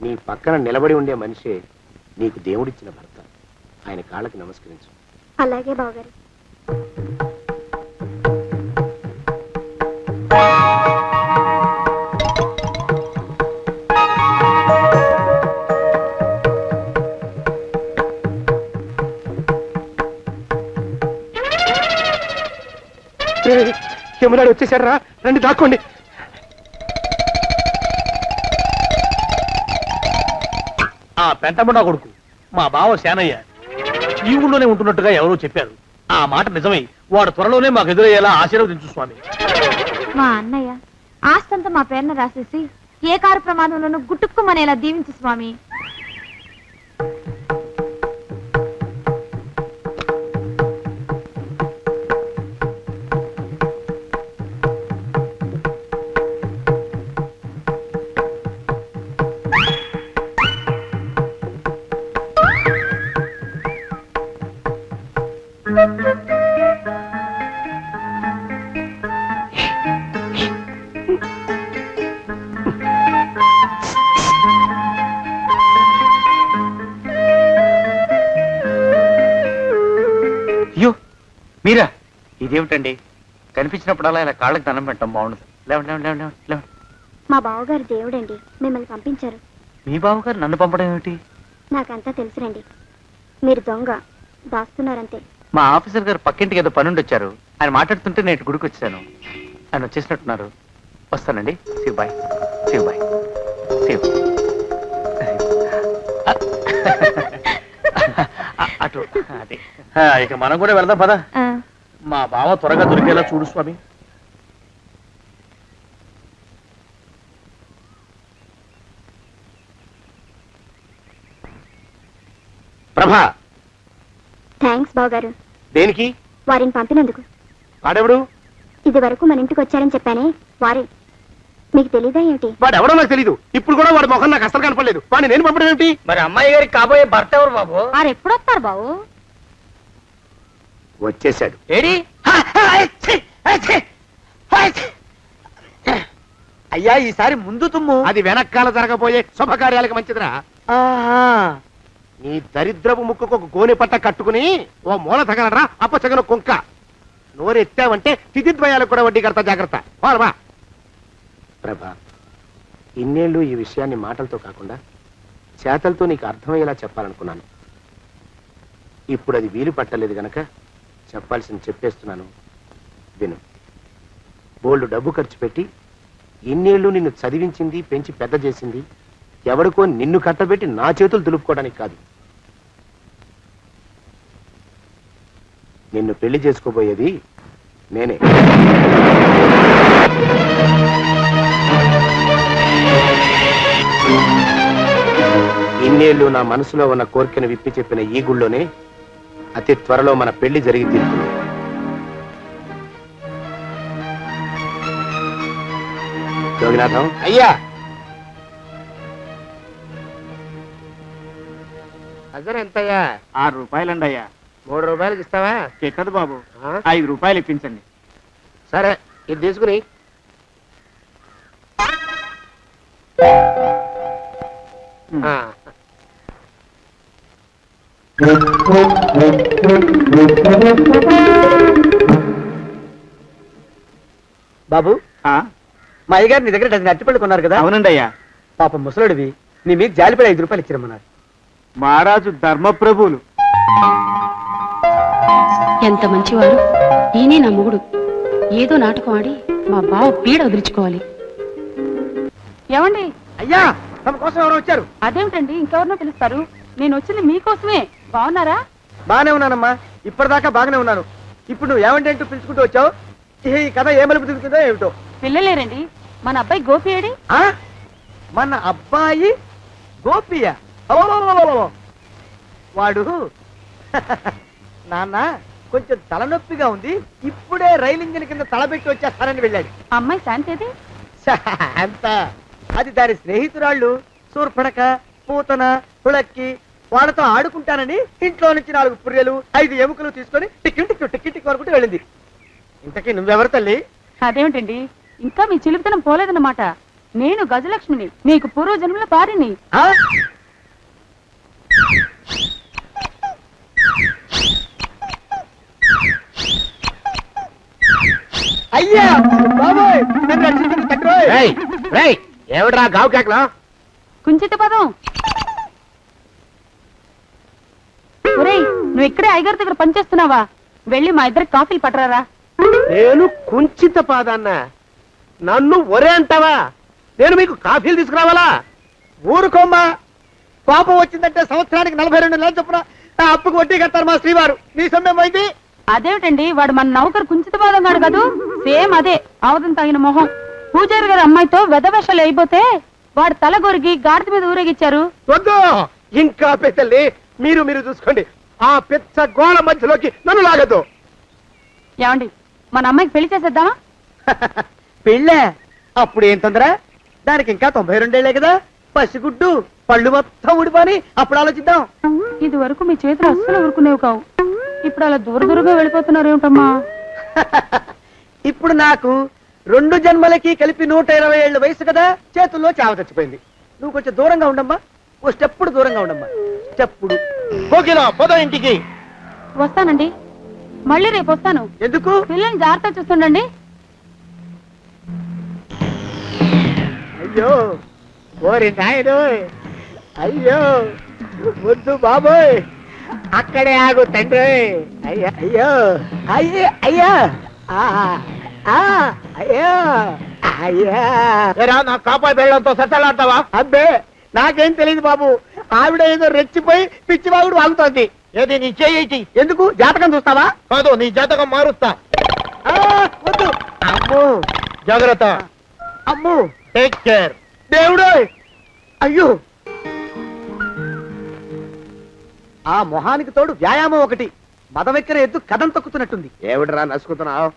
నీ పక్కన నిలబడి ఉండే మనిషే నీకు దేవుడిచ్చిన భర్త. ఆయన కాళ్ళకి నమస్కరించు. అలాగే బావగారు. యమునాడు వచ్చేసాడు రా, రండి దాక్కోండి. ఆ పెంటముడా కొడుకు మా బావ శానయ్య ఈ ఊళ్ళోనే ఉంటున్నట్టుగా ఎవరో చెప్పారు. ఆ మాట నిజమై వాడు త్వరలోనే మాకు ఎదురయ్యేలా ఆశీర్వదించు స్వామి. మా అన్నయ్య ఆస్తంతా మా పేరున రాసేసి ఏ కారు ప్రమాదంలోనూ గుట్టుక్కుమనేలా దీవించు స్వామి. అయ్యో మీరా? ఇదేమిటండి, కనిపించినప్పుడల్లా ఇలా కాళ్ళకి దండం పెట్టడం బాగుండదు. లేవండి లేవండి లేవండి లేవండి. మా బావగారు దేవుడండి, మిమ్మల్ని పంపించారు. మీ బావగారు నన్ను పంపడం ఏమిటి? నాకంతా తెలుసురండి. మీరు దొంగ, దాస్తున్నారంతే. మా ఆఫీసర్ గారు పక్కింటికి ఏదో పనుండి వచ్చారు. ఆయన మాట్లాడుతుంటే నేను గుడికి వచ్చాను. ఆయన వచ్చేసినట్టున్నారు. వస్తానండి. బాయ్. బాయ్. అటు అదే. ఇక మనం కూడా వెళ్దాం పద. ఆ, మా బావ త్వరగా దొరికేలా చూడు స్వామి. ప్రభా, థాంక్స్ బావగారు, దేనికి? వారిని పంపినందుకు. వాడెవడు? ఇది వరకు మన ఇంటికి వచ్చారని చెప్పానే వారే. మీకు తెలీదా ఏమిటి? వాడు ఎవడో నాకు తెలీదు. ఇప్పుడు కూడా వాడి మొహం నాకు అసలు కనపడలేదు. వాడిని నేను పంపడం ఏమిటి? మరి అమ్మాయి గారికి కాబోయే భర్త ఎవరు బాబు? వారు ఎప్పుడు వస్తారు బావు? వచ్చేసాడు. ఏడి? అయ్యా, ఈసారి ముందు తుమ్ము. అది వెనకాల జరగబోయే శుభకార్యాలకు మంచిదిరా. నీ దరిద్రపు ముక్కుకు ఒక గోనె పట్ట కట్టుకుని ఓ మూల తగలరా అప్పచగన కుంక. నోరెత్తావంటే తిథిద్వయాలకు కూడా వడ్డీ కడతా, జాగ్రత్త. బా ప్రభా, ఇన్నేళ్ళు ఈ విషయాన్ని మాటలతో కాకుండా చేతలతో నీకు అర్థమయ్యేలా చెప్పాలనుకున్నాను. ఇప్పుడు అది వీలు పట్టలేదు గనక చెప్పాల్సింది చెప్పేస్తున్నాను. విను. బోల్డు డబ్బు ఖర్చు పెట్టి ఇన్నేళ్ళు నిన్ను చదివించింది, పెంచి పెద్ద చేసింది ఎవడికో నిన్ను కట్టబెట్టి నా చేతులు దులుపుకోవడానికి కాదు. నిన్ను పెళ్లి చేసుకోబోయేది నేనే. ఇన్నేళ్ళు నా మనసులో ఉన్న కోరికను విప్పి చెప్పిన ఈ గుళ్ళోనే అతి త్వరలో మన పెళ్లి జరిగి తీరుతుంది. యోగినాథం అయ్యా, అజర్ ఎంతయ్యా? 6 రూపాయలండి అయ్యా. 3 రూపాయలకి ఇస్తావా? ఎక్కదు బాబు, ఆ? 5 రూపాయలు ఇప్పించండి. సరే, ఇది తీసుకుని ఆ. బాబు, ఆ? మా అయ్యగారు నీ దగ్గర డజన్ అరటిపళ్ళు కొన్నారు కదా? అవునండి అయ్యా. పాపం ముసలుడివి, నీ మీకు జాలిపడి 5 రూపాయలు ఇచ్చిరమ్మన్నారు. మహారాజు ధర్మప్రభువులు. ఎంత మంచివారు. ఈయనే నా మొగుడు. ఏదో నాటకం ఆడి మా బావ పీడ వదిలించుకోవాలి. ఏమండి? అయ్యా, తమ కోసం ఎవరో వచ్చారు. అదేమిటండి, ఇంకెవరినో పిలుస్తారు? నేను వచ్చింది మీకోసమే. బాగున్నారా? బాగానే ఉన్నానమ్మా, ఇప్పటిదాకా బాగానే ఉన్నాను. ఇప్పుడు నువ్వు ఏమంటే అంటూ పిలుచుకుంటూ వచ్చావు. ఈ కథ ఏ మలుపు తిరుగుతుందో ఏమిటో. పిల్లలేరండి. మన అబ్బాయి గోపి ఏడి? ఆ? మన అబ్బాయి గోపియ? అవ్వవ్వవ్వవ్వవ్వ. వాడు నాన్న కొంచెం తలనొప్పిగా ఉంది, ఇప్పుడే రైలు ఇంజిన్ కింద తలబెట్టి వచ్చేస్తానని వెళ్ళాడు. అమ్మాయి శాంతేది? అంత అది దాని స్నేహితురాళ్ళు సూర్పడక, పూతన, హుళక్కి వాళ్ళతో ఆడుకుంటానని ఇంట్లో నుంచి 4 పుర్రెలు 5 ఎముకలు తీసుకొని టిక్కి వరకు వెళ్ళింది. ఇంతకీ నువ్వెవరు తల్లి? అదేమిటండి, ఇంకా మీ చిలుపుతనం పోలేదన్నమాట. నేను గజలక్ష్మిని, మీకు పూర్వజన్మల భార్యని. ఆ? అయ్యా బాబోయ్, నన్ను రక్షించండి తండ్రోయ్. ఏమిట్రా గావు కేకలో? కుంచిత పదం. ఒరేయ్, నువ్వు ఇక్కడే అయ్యగారి దగ్గర పనిచేస్తున్నావా? వెళ్ళి మా ఇద్దరికి కాఫీలు పట్టరారా. నేను కుంచిత పాదాన్న, నన్ను ఒరే అంటావా? నేను మీకు కాఫీలు తీసుకురావాలా? ఊరుకోమ్మా, కోపం వచ్చిందంటే సంవత్సరానికి 42 నెలలు చొప్పున ఆ అప్పుకు వడ్డీ కట్టారు మా శ్రీవారు. నీ సొమ్మేం పోయింది? అదేమిటండి, వాడు మన నౌకరు కుంచిత పాదం గాడు కదూ. సేమ్ అదే, అవతం తగిన మొహం. పూజారి గారి అమ్మాయితో వెధవేషాలు అయిపోతే వాడు తల గొరిగి గాడిద మీద ఊరేగిచ్చారు. వద్దు, ఇంకా పెద్దల్ని మీరు చూసుకోండి. ఆ పెద్ద గోళ మధ్యలోకి నన్ను లాగదు. ఏమండి, మన అమ్మాయికి పెళ్లి చేసేద్దామా? పెళ్ళే? అప్పుడు ఏం తొందర? దానికి ఇంకా 92 ఏళ్లే కదా. పసిగుడ్డు పళ్ళు మొత్తం ఊడిపోని అప్పుడు ఆలోచిద్దాం. ఇది వరకు మీ చేతులు అస్సలు ఊరుకునేవి కావు. ఇప్పుడు అలా దూరంగా వెళ్ళిపోతున్నారు ఏమిటమ్మా? ఇప్పుడు నాకు 2 జన్మలకి కలిపి 120 ఏళ్ళ వయసు కదా, చేతుల్లో చావ చచ్చిపోయింది. నువ్వు కొంచెం దూరంగా ఉండమ్మా, ఓ స్టెప్పుడు దూరంగా ఉండమ్మా. స్టెప్పుడు పద ఇంటికి. వస్తానండి, మళ్ళీ రేపు వస్తాను. ఎందుకు? పిల్లల్ని జాగ్రత్త చూస్తుండండి. అయ్యో ఓరి నాయుడు, అయ్యో వద్దు బాబోయ్, అక్కడే ఆగు తండ్రి. అయ్యా అయ్యో అయ్యో అయ్యా అయ్యో అయ్యా ఏరా, నా కాపాయి బెళ్ళంతో సత్తలాడతావా? అబ్బే నాకేం తెలియదు బాబు. ఆవిడ ఏదో రెచ్చిపోయి పిచ్చివాగుడు వాగుతోంది. ఏది నీ చేయి? ఎందుకు జాతకం చూస్తావా? కాదు, నీ జాతకం మారుస్తా. ఆ, వద్దు. అమ్మో జాగ్రత్త. అమ్మో టేక్ కేర్. దేవుడు. అయ్యో ఆ మొహానికి తోడు వ్యాయామం ఒకటి. మదవెక్కిన ఎద్దు కథం తొక్కుతున్నట్టుంది. ఏమిటిరా నసుకుతున్నావు?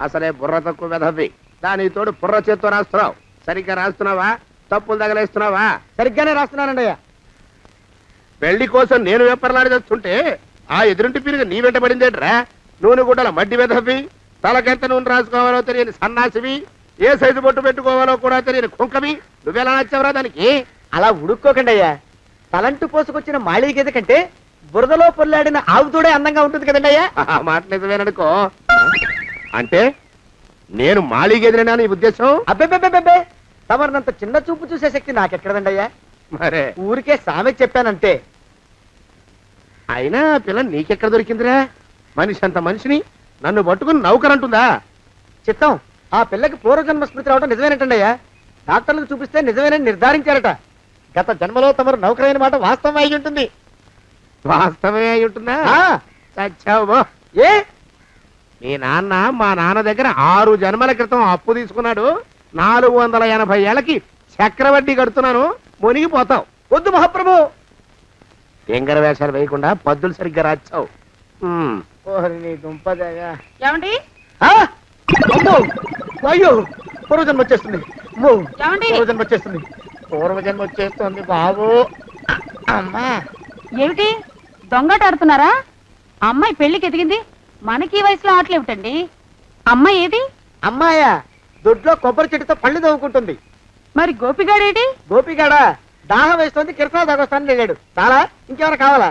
అసలే బుర్ర తక్కువ వెధవి. దానికి తోడు బుర్ర చేత్తో రాస్తున్నావు. సరిగ్గా రాస్తున్నావా? తప్పులు తగలేస్తున్నావా? సరిగ్గానే రాస్తున్నానండయ్యా. పెళ్లి కోసం నేను వెప్పర్లాడి చేస్తుంటే ఆ ఎదురింటి పీరుగా నీ వెంట పడిందేట్రా? నూనె గుడ్డల మడ్డి వెధవి, తలకెంత నూనె రాసుకోవాలో తెలియని సన్నాసివి, ఏ సైజు బొట్టు పెట్టుకోవాలో కూడా తెలియని కుంకవి. నువ్వెలా నచ్చావురా దానికి? అలా ఉడుక్కోకండి అయ్యా. తలంటు పోసుకొచ్చిన మాళీ గేదె కంటే బురదలో పొల్లాడిన ఆవుతోడే అందంగా ఉంటుంది కదండి అయ్యా. మాట నిజమేననుకో. అంటే నేను మాళీ గేదెనా నీ ఉద్దేశం? అబ్బెబ్బెబ్బెబ్బే, తమరినంత చిన్న చూపు చూసే శక్తి నాకెక్కడదండి అయ్యా. మరే ఊరికే సామె చెప్పానంతే. అయినా పిల్ల నీకెక్కడ దొరికిందిరా? మనిషి అంత మనిషిని నన్ను పట్టుకుని నౌకరంటుందా? చిత్తం, ఆ పిల్లకి పూర్వజన్మ స్మృతి రావడం నిజమేనటండి అయ్యా. డాక్టర్లకు చూపిస్తే నిజమేనని నిర్ధారించారట. గత జన్మలో తమరు నౌకరైన మాట వాస్తవం అయి ఉంటుంది. వాస్తవమే అయి ఉంటుందా? చచ్చావు. ఏ మీ నాన్న మా నాన్న దగ్గర 6 జన్మల క్రితం అప్పు తీసుకున్నాడు. 480 ఏళ్ళకి చక్రవడ్డీ కడుతున్నాను. మునిగిపోతావు. వద్దు మహాప్రభు. ఎంగర వేషాలు వేయకుండా పద్దులు సరిగ్గా రాచావు. నీ దుంపదగా. ఏమండి అయ్యో పూర్వజన్మ వచ్చేస్తుంది. ఏమండి? పూర్వజన్మ వచ్చేస్తుంది. పూర్వజన్మ వచ్చేస్తుంది బాబు. అమ్మా ఏమిటి దొంగట ఆడుతున్నారా? అమ్మాయి పెళ్లికి ఎదిగింది, మనకి ఈ వయసులో ఆటలేమిటండి? అమ్మాయి ఏది? అమ్మాయా దొడ్లో కొబ్బరి చెట్టుతో పళ్ళు తవ్వుకుంటుంది. మరి గోపిగాడేటి? గోపిగాడ దాహం వేస్తుంది, కిరసా దాగొస్తానని వెళ్ళాడు. చాలా ఇంకేమైనా కావాలా?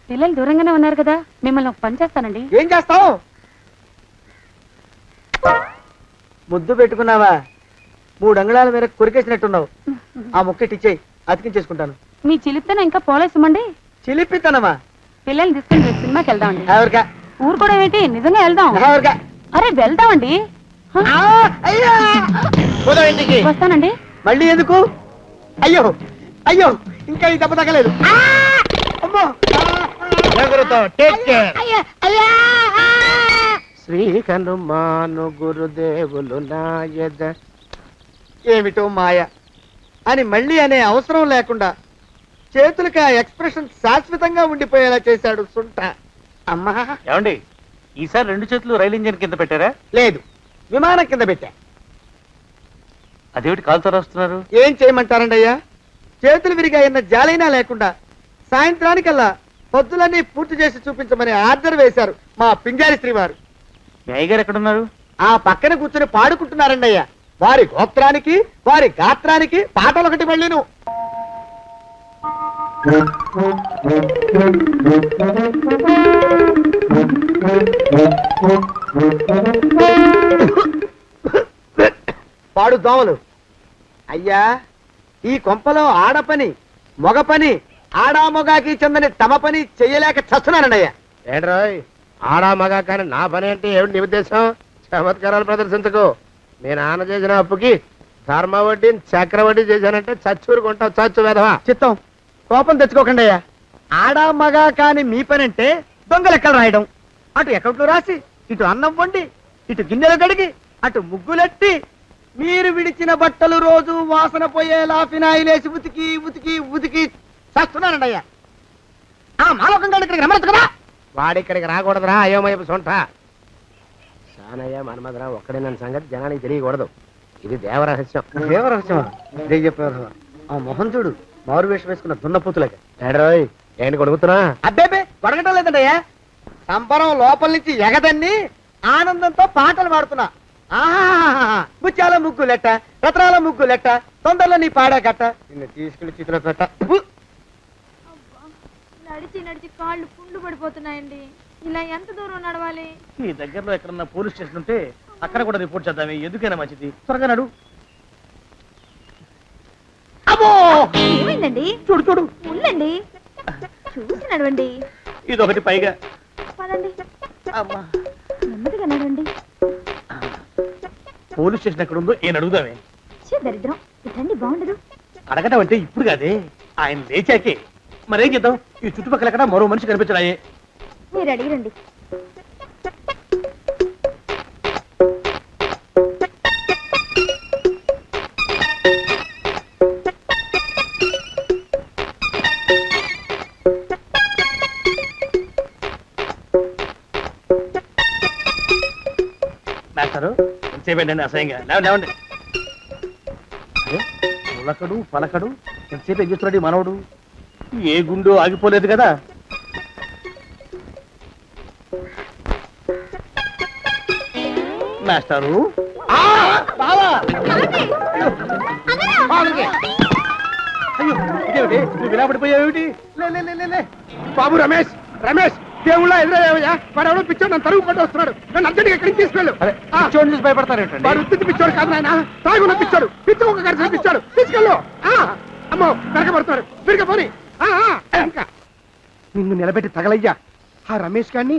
పిల్లలు దూరంగానే ఉన్నారు కదా, మిమ్మల్ని ఒక పని చేస్తానండి. ఏం చేస్తావు? ముద్దు పెట్టుకున్నావా? 3 అంగుళాల మేర కొరికేసినట్టున్నావు. ఆ ముక్కటిచ్చేయి, అతికించేసుకుంటాను. మీ చిలిపితనం ఇంకా పోలేసమండి. చిలిపితనమా? పిల్లల్ని తీసుకుని రేపు సినిమాకి వెళ్దామండి. ఎవరికా? ఊరు కూడా ఏంటి, నిజంగా వెళ్దాం. ఎవరికా? అరే వెళ్దామండి. ఇంటికి వస్తానండి. మళ్ళీ ఎందుకు? అయ్యో అయ్యో, ఇంకా ఈ దెబ్బ తగ్గలేదు. అమ్మో జాగ్రత్త. Take care. శ్రీ హనుమాను గురుదేవులు నాయద. ఏమిటో మాయ అని మళ్ళీ అనే అవసరం లేకుండా చేతులకి ఆ ఎక్స్ప్రెషన్ శాశ్వతంగా ఉండిపోయేలా చేశాడు సుంట. అమ్మా ఏమండి, ఈసారి 2 చేతులు రైలు ఇంజిన్ కింద పెట్టారా? లేదు, విమానం కింద పెట్టా. అదేమిటి కాలుతో రాస్తున్నారు? ఏం చేయమంటారండి అయ్యా? చేతులు విరిగాయన్న జాలైనా లేకుండా సాయంత్రానికల్లా పొద్దులన్నీ పూర్తి చేసి చూపించమని ఆర్డర్ వేశారు మా పింజారి శ్రీ వారు. మీ అయ్యగారు ఎక్కడున్నారు? ఆ పక్కన కూర్చొని పాడుకుంటున్నారండి అయ్యా. వారి గోత్రానికి వారి గాత్రానికి పాటలు ఒకటి మళ్ళీను. పాడు దోమలు. అయ్యా, ఈ కొంపలో ఆడ పని మొగ పని, ఆడా మొగాకి చెందని తమ పని చెయ్యలేక చస్తున్నానండి అయ్యా. ఏంట్రోయ్, ఆడా మగా కానీ నా పని అంటే ఏమిటి నీ ఉద్దేశం? చమత్కారాలు ప్రదర్శించకు. మీ నాన్న చేసిన అప్పుకి ధర్మ వడ్డీ చక్రవడ్డీ చేశానంటే చచ్చూరుకుంటావు. చచ్చు వేదవా. చిత్తం, కోపం తెచ్చుకోకండి అయ్యా. ఆడా మగా కాని మీ పని అంటే దొంగ లెక్కలు రాయడం, అటు అకౌంట్లో రాసి, ఇటు అన్నం వండి, ఇటు గిన్నెలు కడిగి, అటు ముగ్గులెట్టి, మీరు విడిచిన బట్టలు రోజు వాసన పోయేలా ఫినాయిలేసి ఉతికి ఉతికి ఉతికి చేస్తున్నానండి అయ్యా. ఆ మాలోకం గారు ఇక్కడికి రమ్మచ్చు కదా. వాడిక్కడికి రాకూడదురా అయోమయపు సొంట. సానయ్య మన్మధరావు ఒక్కడే నన్ను సంగతి జనానికి తెలియకూడదు. ఇది దేవరహస్యం. దేవరహస్యమా? చెప్పారు. ఆ మొహం చూడు, మారు వేషం వేసుకున్న దున్నపోతులకి. ఏడ్రోయ్, ఏంటి కొడుకుతున్నా? అబ్బేబే కొడగటం లేదండయ్యా. సంబరం లోపల నుంచి ఎగదన్ని ఆనందంతో పాటలు పాడుతున్నా. ఆహా, ముత్యాల ముగ్గు లెట్ట, రత్నాల ముగ్గు లెట్ట, తొందరలో నీ పాడా కట్ట, నిన్ను తీసుకెళ్లి చేతిలో పెట్ట. నడిచి నడిచి కాళ్ళు పుండ్లు పడిపోతున్నాయండి. ఇలా ఎంత దూరం నడవాలి? ఈ దగ్గరలో ఎక్కడన్నా పోలీస్ స్టేషన్ ఉంటే అక్కడ కూడా రిపోర్ట్ చేద్దామే. ఎందుకైనా మంచిది. త్వరగా నడు. ఏమైందండి? చూడు చూడు. ఉండండి, చూసి నడవండి. ఇదొకటి పైగా. పదండి, అమ్మా. నెమ్మదిగా నడండి. పోలీస్ స్టేషన్ ఎక్కడ ఉందో ఏం అడుగుదామే? ఛీ, దరిద్రం, ఇటండి బాగుండదు. అడగటం అంటే ఇప్పుడు కాదే, ఆయన లేచాకే. మరేం చేద్దాం, ఈ చుట్టుపక్కల ఎక్కడ మరో మనిషి కనిపించడాయే. మీరు అడిగిరండి. మాస్టారు ఎంతసేపేంటండి అసహ్యంగా? లేవండి లేవండి. అరే పులకడు పలకడు, ఎంతసేపు ఏం చేస్తున్నాడు ఈ మనవడు? ఏ గుండు ఆగిపోలేదు కదా. మాస్టారు అయ్యో ఇదేమిటి, నువ్వు ఇలా పడిపోయావేమిటి? లే లే లే, లే లే. బాబు రమేష్, రమేష్ దేవుళ్ళ ఎదురయ్యా, వాడు ఎవడో పిచ్చోడు నన్ను తరుగు కొట్టి వస్తున్నాడు. నన్ను అర్జెంట్గా ఎక్కడికి తీసుకెళ్ళు. చూడండి చూసి భయపడతారేంటండి? వాడు ఉత్తి పిచ్చోడు కాదు నాయన, తాగున్న పిచ్చోడు, పిచ్చి ఒక కలిసి పిచ్చాడు. తీసుకెళ్ళు. అమ్మో వెనకబడుతున్నాడు, విరిగ పోని. ఇంకా నిన్ను నిలబెట్టి తగలయ్యా. ఆ రమేష్ గారిని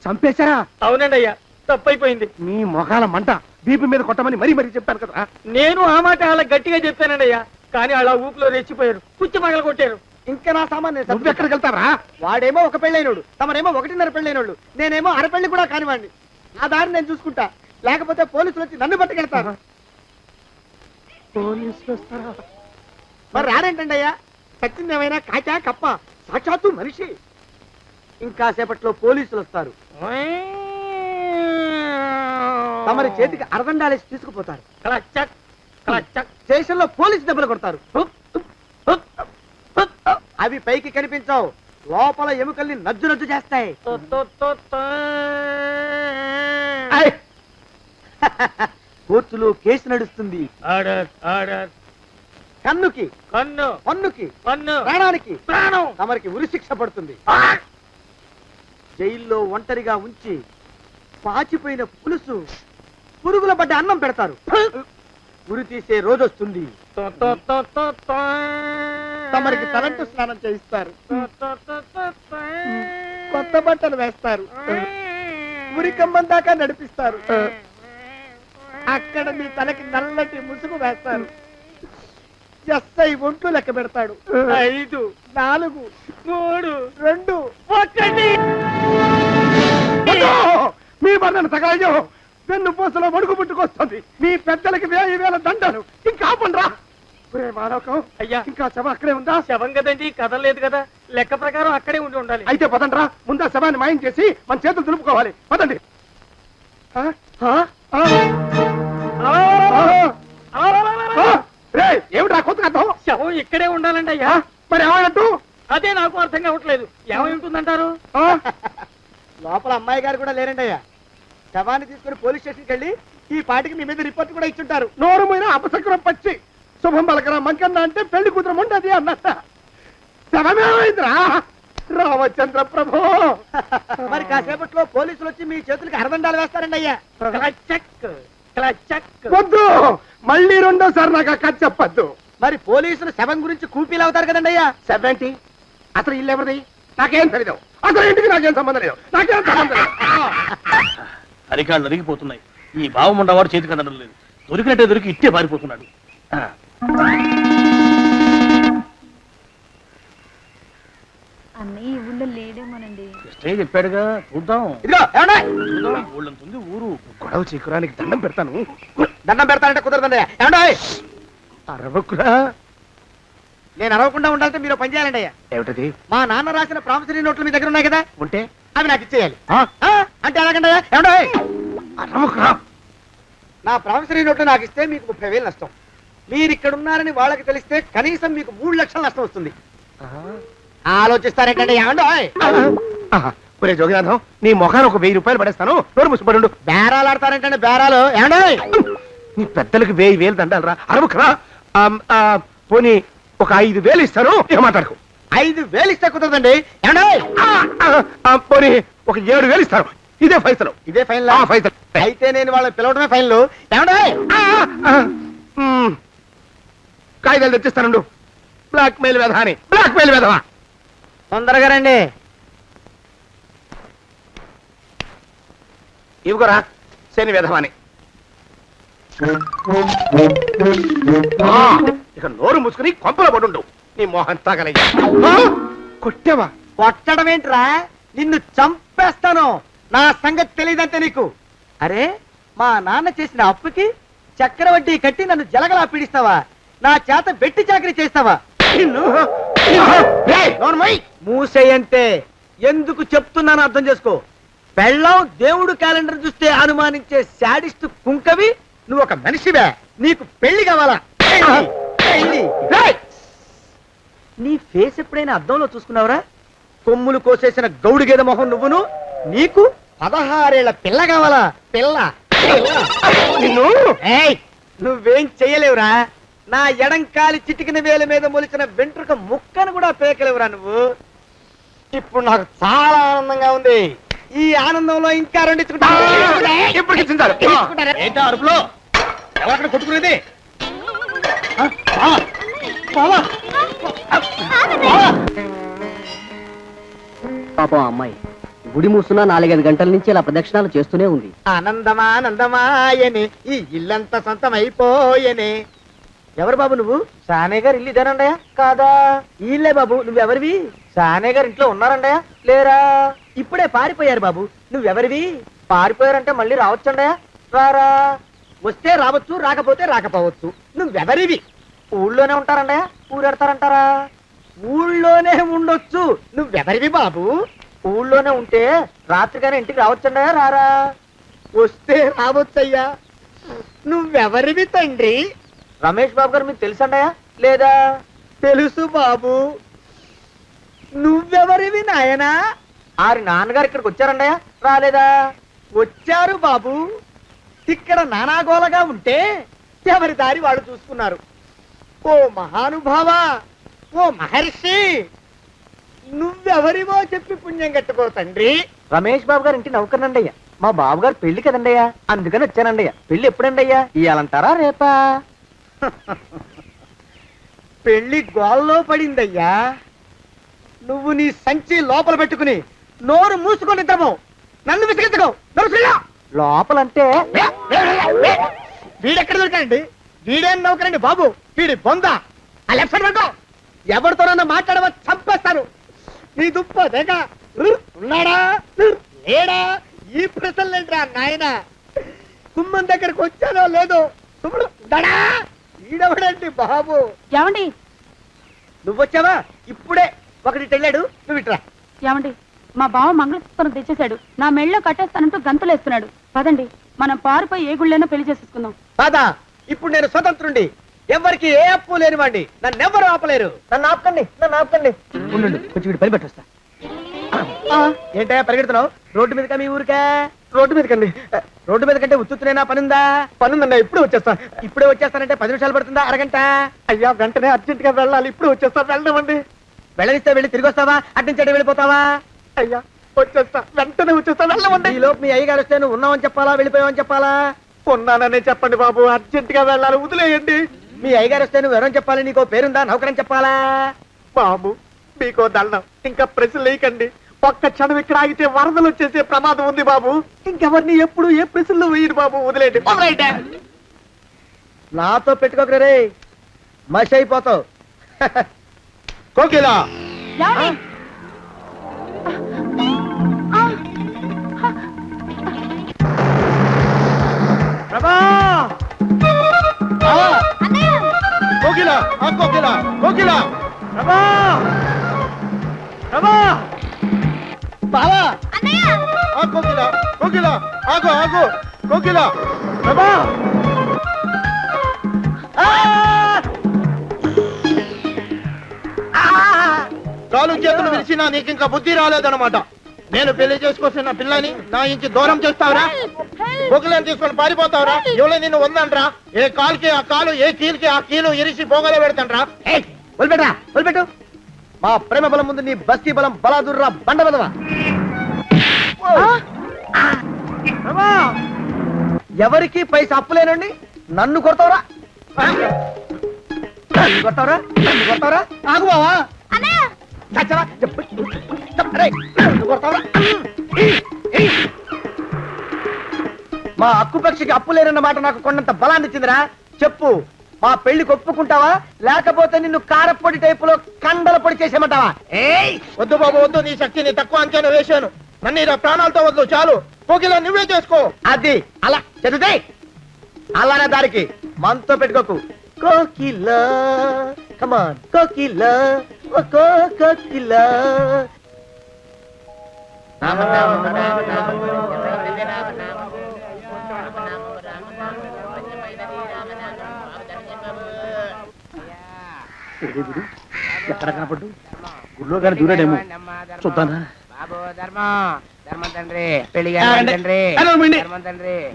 చంపేశారా? అవునండి అయ్యా, తప్పైపోయింది. మీ మొఖాల మంట, బీపీ మీద కొట్టమని మరీ మరీ చెప్పాను కదా. నేను ఆ మాట అలా గట్టిగా చెప్పానండి అయ్యా, కానీ అలా ఊపిలో రెచ్చిపోయారు, పుచ్చి మగలు కొట్టారు. ఇంకా నా సామాన్ నువ్వు ఎక్కడికి వెళ్తావరా? వాడేమో ఒక పెళ్ళైనోడు, తమరేమో 1.5 పెళ్ళైనోళ్ళు, నేనేమో అరపెళ్ళి కూడా కానివ్వండి. నా దారి నేను చూసుకుంటా, లేకపోతే పోలీసులు వచ్చి నన్ను పట్టుకెళ్తారు. పోలీసులు వస్తారా? మరి రారేంటండి అయ్యా, సత్యం ఏమైనా కాచా కప్ప, సాక్షాత్తు మనిషి. ఇంకా సేపట్లో పోలీసులు వస్తారు, తమరి చేతికి అరదండాలేసి తీసుకుపోతారు. స్టేషన్ లో పోలీసు దెబ్బలు కొడతారు. అవి పైకి కనిపించవు, లోపల ఎముకల్ని నజ్జు నజ్జు చేస్తాయి. కోర్టులో కేసు నడుస్తుంది. కన్నుకి కన్ను, పన్నుకి కన్ను, ప్రాణానికి ప్రాణం. తమరికి ఉరి శిక్ష పడుతుంది. జైల్లో ఒంటరిగా ఉంచి పాచిపోయిన పులుసు, పురుగుల పడ్డ అన్నం పెడతారు. ఉరి తీసే రోజు వస్తుంది. తమరికి తలంటు స్నానం చేయిస్తారు, కొత్త బట్టలు వేస్తారు, ఉరి కంబం దాకా నడిపిస్తారు. అక్కడ మీ తలకి నల్లటి ముసుగు వేస్తారు. ఎస్ఐ ఒంట్లు లెక్క పెడతాడు. 5, 4, 3, 2, 1. మీ బంధన తగలయ్యో, పెన్ను పూసలో వణుకు పుట్టుకొస్తుంది. మీ పెద్దలకి 1000 దండలు. ఇంకా ఆపండ్రా. మానవకం అయ్యా, ఇంకా శవం అక్కడే ఉందా? శవం కదండి, కదలేదు కదా, లెక్క ప్రకారం అక్కడే ఉండి ఉండాలి. అయితే పదండ్రా, ముందా శవాన్ని మాయం చేసి మన చేతులు దులుపుకోవాలి. పదండి. ఏమిటా కొత్త కథం? శవం ఇక్కడే ఉండాలండి అయ్యా. మరి ఏమైనట్టు? అదే నాకు అర్థం కావట్లేదు, ఏమై ఉంటుందంటారు? లోపల అమ్మాయి గారు కూడా లేరండి అయ్యా. శవాన్ని తీసుకుని పోలీస్ స్టేషన్కి వెళ్ళి ఈ పాటికి మీ మీద రిపోర్ట్ కూడా ఇచ్చుంటారు. నోరు మీద అపశకునం పచ్చి శుభం పలకరా మంకన్న అంటే పెళ్లి కూతురు ఉండదు అన్నట్ట. శవమేమైందిరా రామచంద్ర ప్రభు? మరి కాసేపట్లో పోలీసులు వచ్చి మీ చేతులకి అరదండాలు వేస్తారండి అయ్యా. వద్దు, మళ్ళీ రెండోసారి నాకు ఆ కథ చెప్పద్దు. మరి పోలీసులు శవం గురించి కూపీలు అవుతారు కదండి అయ్యా. 70 అసలు ఇల్లు ఎవరిది? నాకేం తెలియదు. అసలు ఇంటికి నాకేం సంబంధం లేదు, నాకేం సంబంధం లేదు. అరికాళ్ళు అరిగిపోతున్నాయి. ఈ బావముండవాడు చేతికి అందడం లేదు, దొరికినట్టే దొరికి ఇట్టే పారిపోతున్నాడు. అన్నయ్య ఈ ఊళ్ళో లేడేమోనండి. స్టేజ్ చెప్పాడుగా, చూద్దాం. ఇదిగో ఏమండి, ఊళ్ళంతుంది ఊరు. గొడవ చీకురానికి దండం పెడతాను. దండం పెడతానంటే కుదరదండి అయ్యా. ఏమండి, అరవకురా. నేను అరవకుండా ఉండాలంటే మీరు పని చేయాలండి అయ్యా. ఏమిటది? మా నాన్న రాసిన ప్రామిసరీ నోట్లు మీ దగ్గర ఉన్నాయి కదా, ఉంటే అవి నాకు ఇచ్చేయాలి. అంటే ఎలాగండి అయ్యా? ఏమండి, అరవకురా. నా ప్రామిసరీ నోట్లు నాకు ఇస్తే మీకు 30,000 నష్టం. మీరు ఇక్కడ ఉన్నారని వాళ్ళకి తెలిస్తే కనీసం మీకు 3 లక్షల నష్టం వస్తుంది. ఆలోచిస్తారేంటండి? ఏమండి, ఒరే జోగినాథం, నీ మొఖాన్ని ఒక 1000 రూపాయలు పడేస్తాను. నోరు ముసుపడు. బేరాలు ఆడతారేంటండి? బేరాలు ఏమండి? నీ పెద్దలకు 1000 దండాలరా. అరవకురా. పోనీ ఒక 5,000 ఇస్తాను, ఇక మాట్లాడుకో. 5,000 ఇస్తే కుదరదండి. ఏమండి, పోనీ ఒక 7,000 ఇస్తాను. ఇదే ఫైసలు. ఇదే ఫైన్ ఫైసలు. అయితే నేను వాళ్ళని పిలవడమే ఫైన్లు. ఏమండి, కాగితాలు తెచ్చిస్తాను. బ్లాక్ మెయిల్ వెధ అని. బ్లాక్ మెయిల్ వెధవా. తొందరగా రండి. ఇవిగోరా శని విధమని. ఇక నోరు మూసుకుని కొంపలో పడుండు. నీ మోహన్ తాగలయ్యా. కొట్టావా? కొట్టడం ఏంట్రా, నిన్ను చంపేస్తాను. నా సంగతి తెలియదంటే నీకు. అరే, మా నాన్న చేసిన అప్పుకి చక్రవడ్డీ కట్టి నన్ను జలగలా పీడిస్తావా? నా చేత వెట్టి చాకరీ చేస్తావా? మూసేయంతే. ఎందుకు చెప్తున్నాను అర్థం చేసుకో. పెళ్ళం దేవుడు క్యాలెండర్ చూస్తే అనుమానించే శాడిస్ట్ కుంకవి నువ్వు ఒక మనిషివే. నీకు పెళ్లి కావాలా? పెళ్లి. నీ ఫేస్ ఎప్పుడైనా అద్దంలో చూసుకున్నావురా? కొమ్ములు కోసేసిన గౌడు గేదె మొహం నువ్వును. నీకు 16 ఏళ్ల పిల్ల కావాలా? పిల్ల. నిన్ను నువ్వేం చెయ్యలేవురా. నా ఎడంకాలి చిటికిన వేల మీద మొలిచిన వెంట్రుక ముక్కను కూడా పేకలేవురా నువ్వు. ఇప్పుడు నాకు చాలా ఆనందంగా ఉంది. ఈ ఆనందంలో ఇంకా రెండించుకుంటా. ఏంటో అరుపులో ఎవరక్కడ కొట్టుకునేది? పాపం అమ్మాయి గుడి మూసున్న 4-5 గంటల నుంచి ఇలా ప్రదక్షిణాలు చేస్తూనే ఉంది. ఆనందమానందమాయని ఈ ఇల్లంతా సొంతమైపోయనే. ఎవరు బాబు నువ్వు? సానే గారు ఇల్లు ఇదేనండయా? కాదా? ఇల్లే బాబు. నువ్వెవరివి? సానే గారు ఇంట్లో ఉన్నారండయా? లేరా? ఇప్పుడే పారిపోయారు బాబు. నువ్వెవరివి? పారిపోయారంటే మళ్ళీ రావచ్చండయా? రారా. వస్తే రావచ్చు, రాకపోతే రాకపోవచ్చు. నువ్వెవరివి? ఊళ్ళోనే ఉంటారండయా? ఊరెడతారంటారా? ఊళ్ళోనే ఉండొచ్చు. నువ్వెవరివి బాబు? ఊళ్ళోనే ఉంటే రాత్రిగానే ఇంటికి రావచ్చండయా? రారా. వస్తే రావచ్చయ్యా. నువ్వెవరివి తండ్రి? రమేష్ బాబు గారు మీకు తెలుసండయా? లేదా? తెలుసు బాబు. నువ్వెవరివి నాయనా? ఆరి నాన్నగారు ఇక్కడికి వచ్చారండయా? రాలేదా? వచ్చారు బాబు. ఇక్కడ నానాగోలగా ఉంటే ఎవరి దారి వాళ్ళు చూసుకున్నారు. ఓ మహానుభావ, ఓ మహర్షి, నువ్వెవరివో చెప్పి పుణ్యం కట్టుకో తండ్రి. రమేష్ బాబు గారు ఇంటి నౌకర్నండయ్యా. మా బాబు గారు పెళ్లి కదండయ్యా, అందుకని వచ్చానండయ్యా. పెళ్లి ఎప్పుడండయ్యా? ఇయ్యాలంటారా రేపా? పెళ్లి గోల్లో పడిందయ్యా. నువ్వు నీ సంచి లోపల పెట్టుకుని నోరు మూసుకొని నిద్రపో. నన్ను విసిగించుకో. లోపలంటే వీడెక్కడ దొరికాడండి? వీడేం నౌకరండి బాబు, వీడి బొంద. ఆ లెఫ్ట్ సైడ్ పెట్టు. ఎవరితోనన్నా మాట్లాడవా చంపేస్తాను. నీ దుప్ప దేక ఉన్నాడా లేడా? ఈ ప్రశ్నలేంట్రా నాయన. గుమ్మం దగ్గరకు వచ్చానో లేదో తుమ్ముడు దడా. ఈడవడండి బాబు. ఏమండి నువ్వొచ్చావా? ఇప్పుడే ఒకటి వెళ్ళాడు. నువ్వు ఇట్రా. ఏమండి, మా బావ మంగళసూత్రం తెచ్చేశాడు. నా మెళ్ళో కట్టేస్తానంటూ గంతులేస్తున్నాడు. పదండి, మనం పారిపోయి ఏ గుళ్ళైనా పెళ్లి చేసేసుకుందాం. కాదా? ఇప్పుడు నేను స్వతంత్రుండి. ఎవరికి ఏ అప్పు లేనివాడి. నన్నెవ్వరు ఆపలేరు. నన్ను ఆపకండి, నన్ను ఆపకండి. ఉండు, కొంచెం వీడి పని పెట్టొస్తా. ఏంటా పరిగెడుతున్నావు? రోడ్డు మీదకా మీ ఊరికా? రోడ్డు మీదకండి. రోడ్డు మీద కంటే ఉత్తునేనా? పనుందా? పనుందండి. ఇప్పుడు వచ్చేస్తా. ఇప్పుడే వచ్చేస్తానంటే 10 నిమిషాలు పడుతుందా? అరగంట? అయ్యా వెంటనే అర్జెంట్ గా వెళ్ళాలి. ఇప్పుడు వచ్చేస్తా. వెళ్ళమండి. వెళ్ళనిస్తే వెళ్ళి తిరిగి వస్తావా? అడ్డించండి వెళ్ళిపోతావా? అయ్యా వచ్చేస్తా, వెంటనే వచ్చేస్తా. వెళ్ళమండి. ఈ లోపు మీ అయ్యగారు వస్తే నువ్వు ఉన్నావని చెప్పాలా, వెళ్ళిపోయావని చెప్పాలా? ఉన్నాననే చెప్పండి బాబు. అర్జెంట్ గా వెళ్ళాలి, వదిలేయండి. మీ అయ్యగారు వస్తే నువ్వు ఎవరని చెప్పాలి? నీకో పేరుందా? నౌకరని చెప్పాలా? బాబు మీకో దండం. ఇంకా ప్రశ్నలు వేయకండి. ఒక్క క్షణం ఇక్కడ ఆగితే వరదలు వచ్చేసే ప్రమాదం ఉంది బాబు. ఇంకెవరిని ఎప్పుడు ఏ ప్రశ్నలు వేయరు బాబు. వదిలేయండి. నాతో పెట్టుకోకరే, మషి అయిపోతావు. కోకిలా కోకిలా కోకిలా కోకిలా బావా కోకిలా కోకిలా ఆగు ఆగు కోకిలా ప్రభా కాలు చేతులు విరిచినా నీకు ఇంకా బుద్ధి రాలేదన్నమాట. నేను పెళ్లి చేసుకొస్తున్న పిల్లని నా ఇంటి దూరం చేస్తావురా? బొగ్గులను తీసుకొని పారిపోతావురా? ఎవరో నిన్ను ఉందంట్రా? ఏ కాలుకి ఆ కాలు, ఏ కీలుకి ఆ కీలు ఇరిసి బొగలో పెడతాంట్రా? వదిలిపెట్టరా, వదిలిపెట్టు. మా ప్రేమ బలం ముందు నీ బస్తీ బలం బలాదుర్రా బండ బలవా. ఎవరికి పైసా అప్పులేనండి నన్ను కొడతావురా? కొడతావురా? కొడతావురా? ఆగు బావా. కొడతావురా? మా అక్కుపక్షికి అప్పు లేరన్న మాట నాకు కొండంత బలాన్ని ఇచ్చిందిరా. చెప్పు, మా పెళ్లికి ఒప్పుకుంటావా లేకపోతే నిన్ను కారపొడి టైపులో కండల పొడి చేసేమంటావా? వద్దు బాబు వద్దు, నీ శక్తిని తక్కువ అంచనా వేశాను. నన్ను ఇలా ప్రాణాలతో వద్దు, చాలు. కోకిలా నువ్వే చేసుకో. అది అలా చదివితే అలానే దారికి మనతో పెట్టుకోకు. కోకిలా కమాన్ కోకిలా ఓ కోకిలా. ఎక్కడ కనపడ్డు? గుడిలో కానీ దూరాడేమో, చూద్దానా? బాబు ధర్మం తండ్రి, పెళ్లి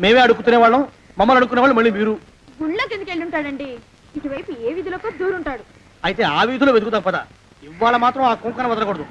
మేమే అడుగుతునే వాళ్ళం, మమ్మల్ని అడుక్కునే వాళ్ళు మళ్ళీ మీరు. గుళ్ళకి ఎందుకు వెళ్ళుంటాడండి? ఇటువైపు ఏ విధిలోకి దూరుంటాడు. అయితే ఆ వీధిలో వెతుకుతాం పద. ఇవాళ మాత్రం ఆ కుంకన వదలకూడదు.